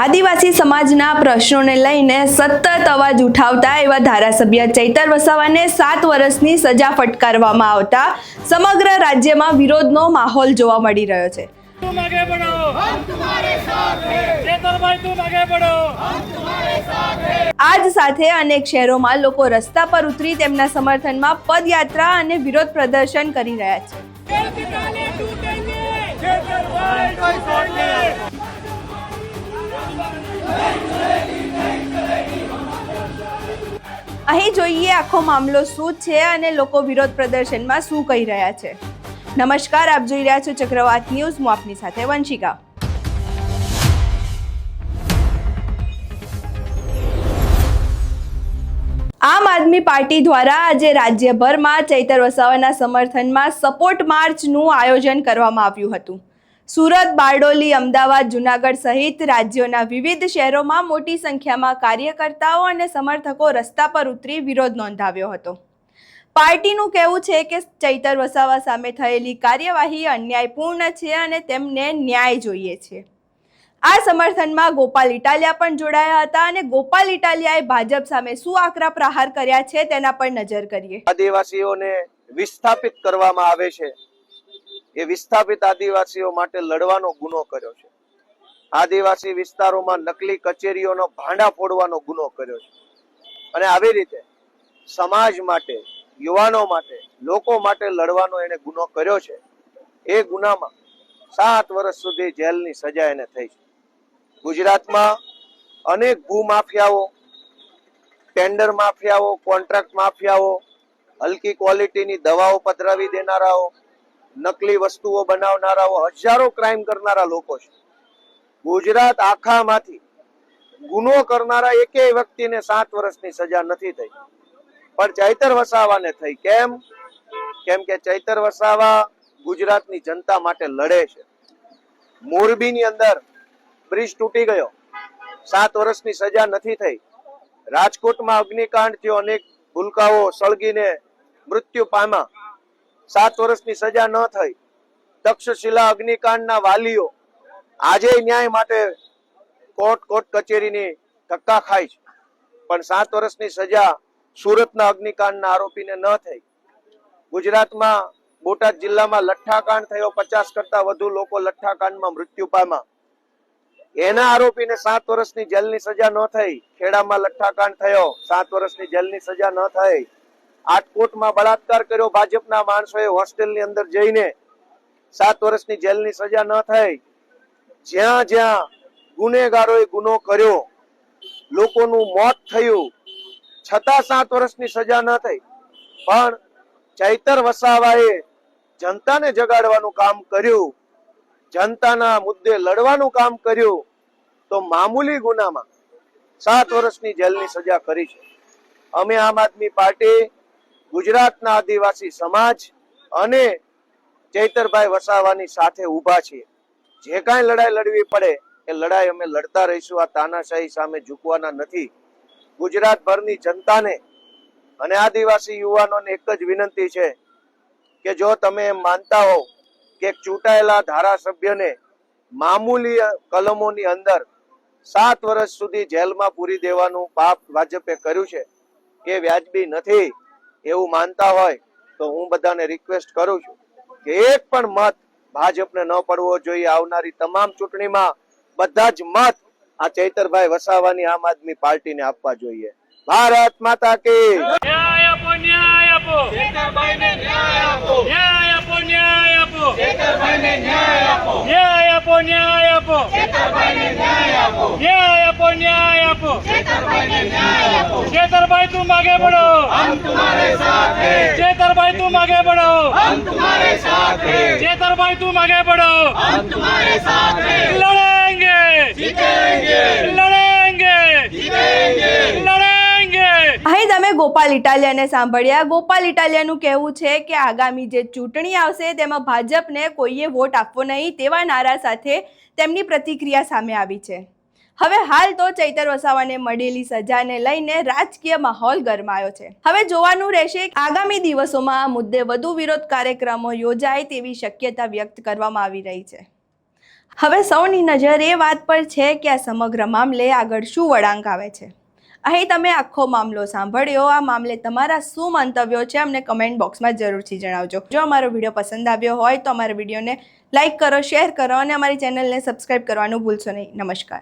આદિવાસી સમાજના પ્રશ્નોને લઈને સતત અવાજ ઉઠાવતા એવા ધારાસભ્ય ચૈતર વસાવાને 7 વર્ષની સજા ફટકારવામાં આવતા સમગ્ર રાજ્યમાં વિરોધનો માહોલ જોવા મળી રહ્યો છે। આજ સાથે અનેક શહેરોમાં લોકો રસ્તા પર ઉતરી તેમના સમર્થનમાં પદયાત્રા અને વિરોધ પ્રદર્શન કરી રહ્યા છે। અહીં જોઈએ આખો મામલો શું છે અને લોકો વિરોધ પ્રદર્શનમાં શું કહી રહ્યા છે। નમસ્કાર, આપ જોઈ રહ્યા છો ચક્રવાત ન્યૂઝ। હું આપની સાથે વંશિકા। આમ આદમી પાર્ટી દ્વારા આજે રાજ્યભરમાં ચૈતર વસાવાના સમર્થનમાં સપોર્ટ માર્ચનું આયોજન કરવામાં આવ્યું હતું। સુરત, બારડોલી, અમદાવાદ, જૂનાગઢ સહિત રાજ્યોના વિવિધ શહેરોમાં મોટી સંખ્યામાં કાર્યકર્તાઓ અને સમર્થકો રસ્તા પર ઉતરી વિરોધ નોંધાવ્યો હતો। પાર્ટીનું કહેવું છે કે ચૈતર વસાવા સામે થયેલી કાર્યવાહી અન્યાયપૂર્ણ છે અને તેમને ન્યાય જોઈએ છે। આ સમર્થનમાં ગોપાલ ઇટાલિયા પણ જોડાયા હતા અને ગોપાલ ઇટાલિયાએ ભાજપ સામે શું આકરા પ્રહાર કર્યા છે તેના પર નજર કરીએ। આદિવાસીઓને વિસ્થાપિત કરવામાં આવે છે, એ વિસ્થાપિત આદિવાસીઓ માટે લડવાનો ગુનો કર્યો છે। આદિવાસી વિસ્તારોમાં નકલી કચેરીઓનો ભાંડા ફોડવાનો ગુનો કર્યો છે અને આવી રીતે સમાજ માટે, યુવાનો માટે, લોકો માટે લડવાનો એને ગુનો કર્યો છે। એ ગુનામાં 7 વર્ષ સુધી જેલની સજા એને થઈ છે। ગુજરાતમાં અનેક ભૂમાફિયાઓ, ટેન્ડર માફિયાઓ, કોન્ટ્રાક્ટ માફિયાઓ, હલકી ક્વોલિટીની દવાઓ પધરાવી દેનારાઓ, નકલી વસ્તુઓ બનાવનારાઓ, હજારો ક્રાઇમ કરનારા લોકો છે। ગુજરાત આખામાંથી ગુનો કરનારા એકેય વ્યક્તિને 7 વર્ષની સજા નથી થઈ, પણ ચૈતર વસાવાને થઈ। કેમ કે ચૈતર વસાવા ગુજરાતની જનતા માટે લડે છે। મોરબીની અંદર બ્રિજ તૂટી ગયો, 7 વર્ષની સજા નથી થઈ। રાજકોટમાં અગ્નિકાંડ થયો, અનેક ભૂલકાઓ સળગીને મૃત્યુ પામ્યા, 7 વર્ષની સજા ન થઈ। તક્ષશિલા અગ્નિકાંડના વાલીઓ આજે ન્યાય માટે કોર્ટ કચેરીની ધક્કા ખાય છે, પણ 7 વર્ષની સજા સુરતના અગ્નિકાંડના આરોપીને ન થઈ। ગુજરાતમાં બોટાદ જિલ્લામાં લઠ્ઠાકાંડ થયો, 50 કરતા વધુ લોકો લઠ્ઠાકાંડમાં મૃત્યુ પામ્યા, એના આરોપીને 7 વર્ષની જેલની સજા ન થઈ। ખેડામાં લઠ્ઠાકાંડ થયો, 7 વર્ષની જેલની સજા ન થઈ। આટકોટમાં બળાત્કાર કર્યો ભાજપના માણસોએ હોસ્ટેલની અંદર જઈને, 7 વર્ષની જેલની સજા ન થઈ। જ્યાં જ્યાં ગુનેગારોએ ગુનો કર્યો, લોકોનું મોત થયું, છતાં 7 વર્ષની સજા ન થઈ। પણ ચૈતર વસાવાએ જનતાને જગાડવાનું કામ કર્યું, જનતાના મુદ્દે લડવાનું કામ કર્યું, તો મામૂલી ગુનામાં 7 વર્ષની જેલની સજા કરી છે। અમે આમ આદમી પાર્ટી, ગુજરાતના આદિવાસી સમાજ અને ચૈતરભાઈ વસાવાની સાથે ઊભા છીએ। જે કાંઈ લડાઈ લડવી પડે એ લડાઈ અમે લડતા રહીશું। આ તાનાશાહી સામે ઝૂકવાના નથી। ગુજરાતભરની જનતાને અને આદિવાસી યુવાનોને એક જ વિનંતી છે કે જો તમે એમ માનતા હો કે એક ચૂંટાયેલા ધારાસભ્યને મામૂલી કલમોની અંદર 7 વર્ષ સુધી જેલમાં પૂરી દેવાનું પાપ ભાજપે કર્યું છે, એ વ્યાજબી નથી એવું માનતા હોય તો હું બધાને રિક્વેસ્ટ કરું છું કે એક પણ મત ભાજપને ન પડવો જોઈએ। આવનારી તમામ ચૂંટણીમાં બધા જ મત આ ચૈતરભાઈ વસાવાની આમ આદમી પાર્ટીને આપવા જોઈએ। ભારત માતા કી ન્યાય આપો, ન્યાય આપો, ચૈતરભાઈને ન્યાય આપો, ન્યાય આપો, ન્યાય આપો, ચૈતરભાઈને ન્યાય આપો, ન્યાય આપો, ન્યાય આપો, ચૈતરભાઈને ન્યાય આપો, ન્યાય આપો, ન્યાય આપો, ચૈતરભાઈને ન્યાય આપો। चैतरभाई तुम आगे बढ़ो, हम तुम्हारे साथ हैं। चैतरभाई तुम आगे बढ़ो, हम तुम्हारे साथ हैं। चैतरभाई तुम आगे बढ़ो, हम तुम्हारे साथ हैं। लड़ेंगे, जीतेंगे, लड़ेंगे, जीतेंगे, लड़ेंगे। અહીં તમે ગોપાલ ઇટાલિયાને સાંભળ્યા। ગોપાલ ઇટાલિયાનું કહેવું છે કે આગામી જે ચૂંટણી આવશે તેમાં ભાજપને કોઈએ વોટ આપવો નહીં તેવા નારા સાથે તેમની પ્રતિક્રિયા સામે આવી છે। હવે હાલ તો ચૈતર વસાવાને મળેલી સજાને લઈને રાજકીય માહોલ ગરમાયો છે। હવે જોવાનું રહેશે આગામી દિવસોમાં આ મુદ્દે વધુ વિરોધ કાર્યક્રમો યોજાય તેવી શક્યતા વ્યક્ત કરવામાં આવી રહી છે। હવે સૌની નજર એ વાત પર છે કે આ સમગ્ર મામલે આગળ શું વળાંક આવે છે. અહીં તમે આખો મામલો સાંભળ્યો. આ મામલે તમારા શું મંતવ્યો છે અમને કમેન્ટ બોક્સમાં જરૂરથી જણાવજો. જો અમારો વિડીયો પસંદ આવ્યો હોય તો અમારા વિડીયોને લાઇક કરો, શેર કરો અને અમારી ચેનલને સબસ્ક્રાઇબ કરવાનું ભૂલશો નહીં. નમસ્કાર.